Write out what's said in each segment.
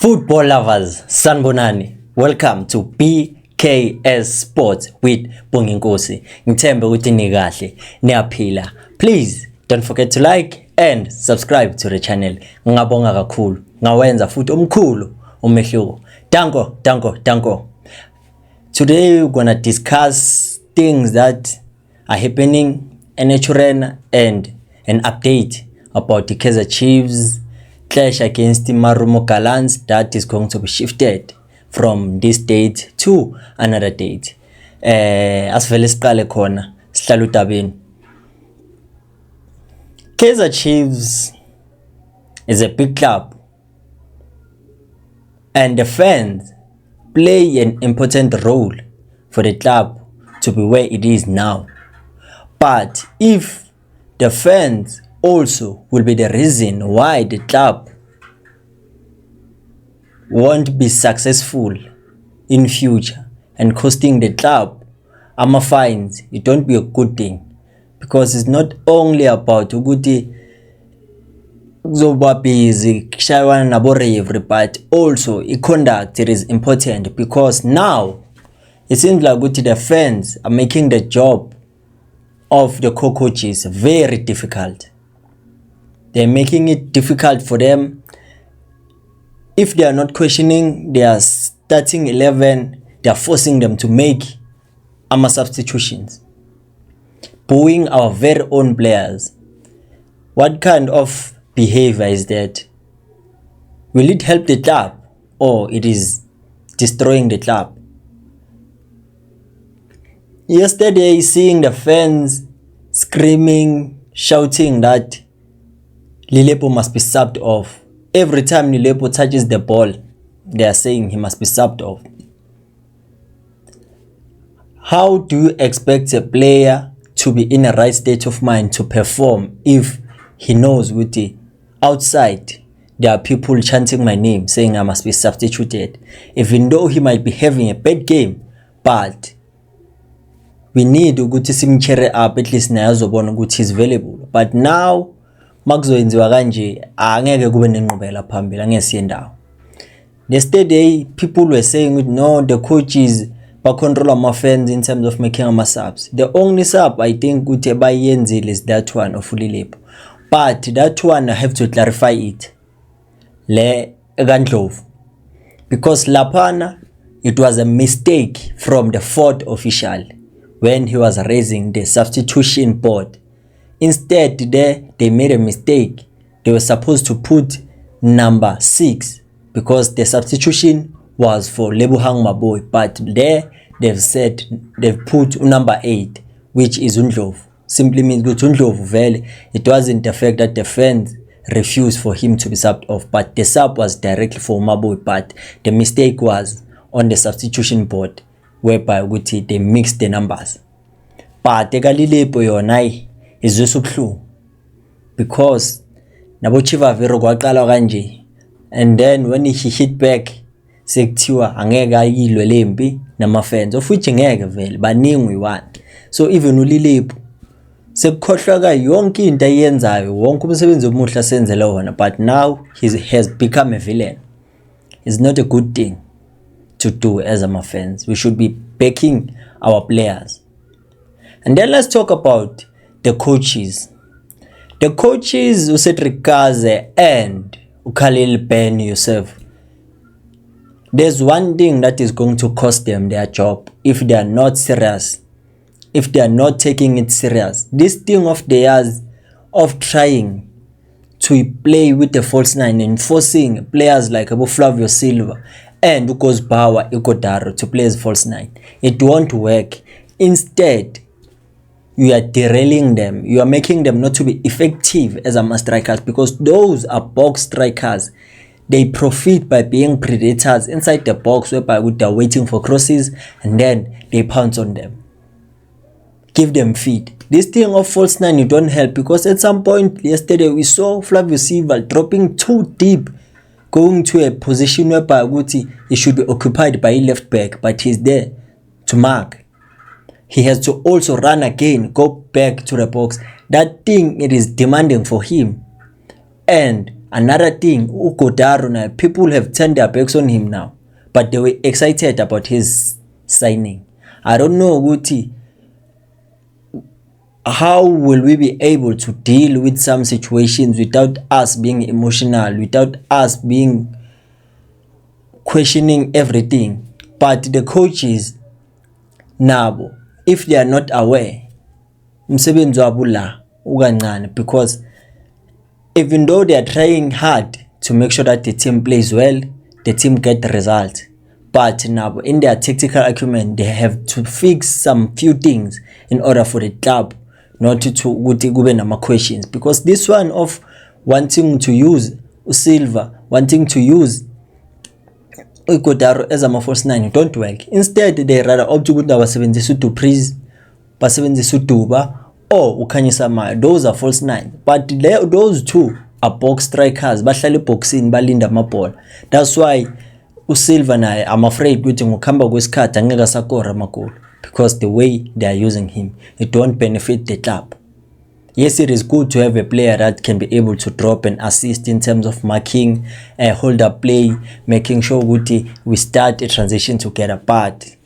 Football lovers, sanibonani. Welcome to BKS Sports with Bonginkosi. Ngithembe ukuthi nikahle, niyaphila. Please don't forget to like and subscribe to the channel. Ngabonga kakhulu. Ngawenza futhi omkhulu umehluko. Danko. Today we're gonna discuss things that are happening in Eturena and an update about the Kaizer Chiefs clash against the Marumo Gallants that is going to be shifted from this date to another date. Asivele siqale khona sihlala utabeni. Kaizer Chiefs is a big club and the fans play an important role for the club to be where it is now. But if the fans also will be the reason why the club won't be successful in future and costing the club fines, it won't be a good thing, because it's not only about ukuthi kuzoba busy kushawana nabo referee, but also conduct it is important, because now it seems like ukuthi the fans are making the job of the co-coaches very difficult. They're making it difficult for them. If they are not questioning their starting 11, they are forcing them to make substitutions, booing our very own players. What kind of behavior is that? Will it help the club or it is destroying the club? Yesterday, seeing the fans screaming, shouting that Lilepo must be subbed off. Every time Lilepo touches the ball, they are saying he must be subbed off. How do you expect a player to be in a right state of mind to perform if he knows with the outside there are people chanting my name saying I must be substituted, even though he might be having a bad game? But we need ukuthi simchere up at least naye azobona ukuthi he's available. But now makuzoyenziwa kanje angeke kube nenqubela phambili, angeke siye ndawo. Yesterday people were saying no, the coaches ba control ama fans in terms of making ama subs. The only sub I think ukuthi bayenzile is that one of Lilepo, but that one I have to clarify it le kaNdlovu, because laphana it was a mistake from the fourth official when he was raising the substitution board. Instead, they made a mistake. They were supposed to put number 6 because the substitution was for Lebohang Maboe, but there they've put number 8, which is Ndlovu. Simply means Ndlovu vele. It wasn't the fact that the fans refused for him to be subbed off, but the sub was directly for Maboe, but the mistake was on the substitution board, whereby they mixed the numbers. But Lilepo yona izwisa ubuhlungu, because nabo Chiva Vero kwaqala kanje, and then when he hit back sekuthiwa angeke ayilwe lempi nama fans, of which ngeke vele baningi one. So even uLilepo sekukhohlwa yonke into ayenzayo, wonke umsebenzi omuhle asenzela wona, but now he has become a villain. It's not a good thing to do as ama fans. We should be backing our players. And then let's talk about the coaches. The coaches, Cedric Kaze and Khalil Ben Youssef. There's one thing that is going to cost them their job if they are not serious, if they are not taking it serious. This thing of theirs of trying to play with the false 9 and forcing players like Abu Flavio Silva and Ukos Bawa Ikodaro to play as false 9, it won't work. Instead, you are derailing them. You are making them not to be effective as strikers, because those are box strikers. They profit by being predators inside the box, whereby they are waiting for crosses and then they pounce on them. Give them feed. This thing of false 9, you don't help, because at some point yesterday we saw Flavio Silva dropping too deep, going to a position whereby he should be occupied by a left back, but he's there to mark. He has to also run again, go back to the box. That thing, it is demanding for him. And Another thing, Ugodaro now, people have turned their backs on him now, but they were excited about his signing. I don't know, Guti, how will we be able to deal with some situations without us being emotional, without us being questioning everything? But the coaches nabo, if they are not aware, msebenzi wabo la ukancane, because even though they are trying hard to make sure that the team plays well, the team get the result, but now in their tactical acumen they have to fix some few things in order for the club not to kube nama questions. Because this one of wanting to use Silva, wanting to use Ugodaro as a false nine, don't work. Instead they rather opt to basebenzisa uDupreez, basebenzisa uDuba or uKhanyisa Maya. Those are false nine, but those two are box strikers, bahlala eboxini balinda amabhola. That's why uSilva naye, I'm afraid ukuthi ngokuhamba kwesikhathi angeke asakora amagoli, because the way they are using him, it don't benefit the club. Yes, it is good to have a player that can be able to drop and assist in terms of marking, hold up play, making sure we start a transition together. But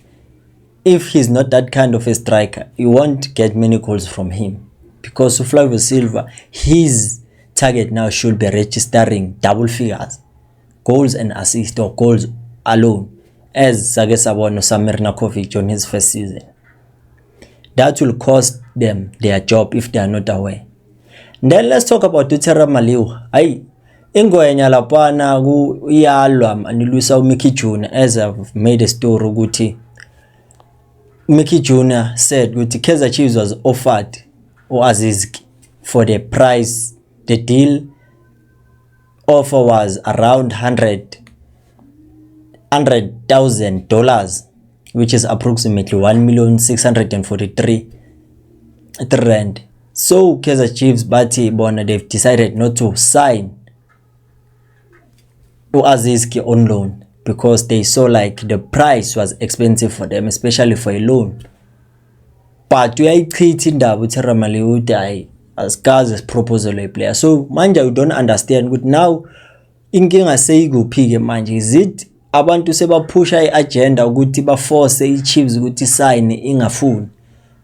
if he's not that kind of a striker, you won't get many goals from him, because Flavio Silva, his target now should be registering double figures, goals and assists, or goals alone, as Sake Sabona Samir Nakovic on his first season. That will cost them their job if they are not aware. Then let's talk about Terra Maliwa. Ingoyenya lapana ku iyalwa anilwisa uMickey Junior, as I've made a story ukuthi Mickey Junior said ukuthi Kaizer Chiefs was offered Azizki for the price. The deal offer was around $100,000, which is approximately 1,643,000 rand. So Kaizer Chiefs Bati Bona, they've decided not to sign Azizki on loan, because they saw like the price was expensive for them, especially for a loan. But we are treating that with Ramali as Gaza's proposal a player. So manja, you don't understand. But now inkinga seyikuphi manje, is it abantu sebapusha i-agenda ukuthi baforce i-Chiefs ukuthi sign ingafuni?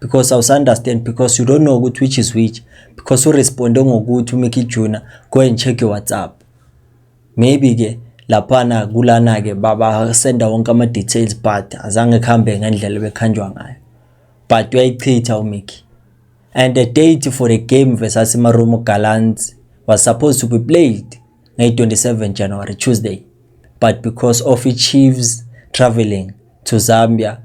Because I was understand, because you don't know which is which, because you respond ngokuthi uMickey Junior go and check your WhatsApp. Maybe ke lapana kulana ke baba senda wonke ama details, but azange khambe ngendlela bekhanjwa ngayo. But uyayichitha uMickey. And the date for the game versus Marumo Gallants was supposed to be played on 27 January, Tuesday. But because of the Chiefs traveling to Zambia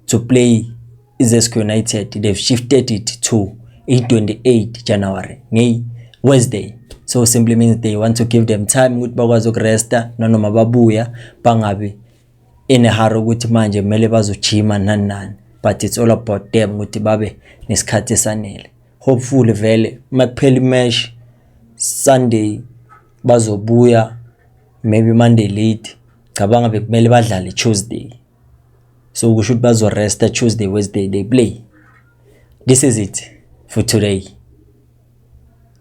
to play Isesco United, they've shifted it to 28 January, Wednesday. So simply means they want to give them time ukuthi bakwazi ukuresta nanoma babuya bangabi in a hurry ukuthi manje kumele bazojima nani. But it's all about them ukuthi babe nesikhathi esanele. Hopefully vele makuphela imatch Sunday bazobuya, maybe Monday late, cabanga bekumele badlale Tuesday. So we should bazoresta Tuesday, Wednesday they play. This is it for today.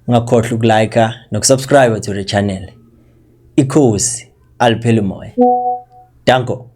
Ungakhohlwa ukulike nokusubscribe to the channel. Ikhosi aliphele umoya. Danko.